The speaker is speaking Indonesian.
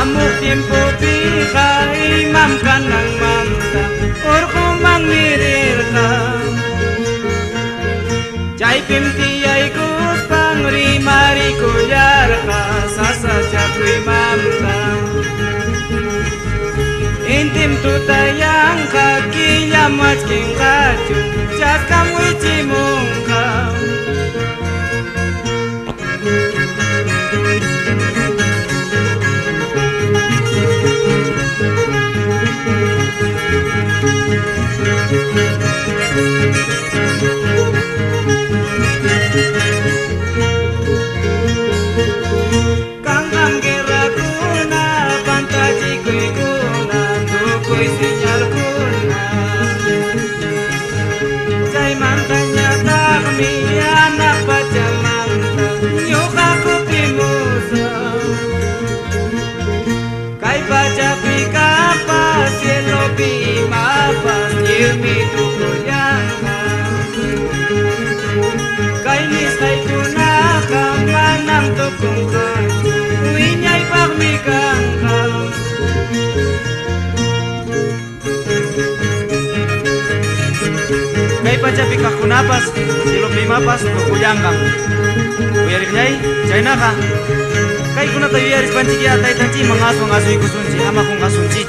amuk tiempo pika imam kanang mamta urku mangmirirka jai pimti ay kus pangri mari kuyarka sasa jakui mamta intim tutayang kakilamat king kaju jakam wici mungka Kangkang kira kuna pantaji kui kuna tukui sinyal kuna jai mantanya takmi anak baca manta nyuka kupi musa kai baca pika pas yelobi mapas yumi tukuyanga kai nisay kuna kamanang tukung kaju uinyay pagmikang kal kai baca pika kunapas yelobi mapas tukuyanggang uyarik nyay jay naka kai kuna tayo yaris panci kia tay tanci mangaso ngaso ikusunci ama kung ngasunci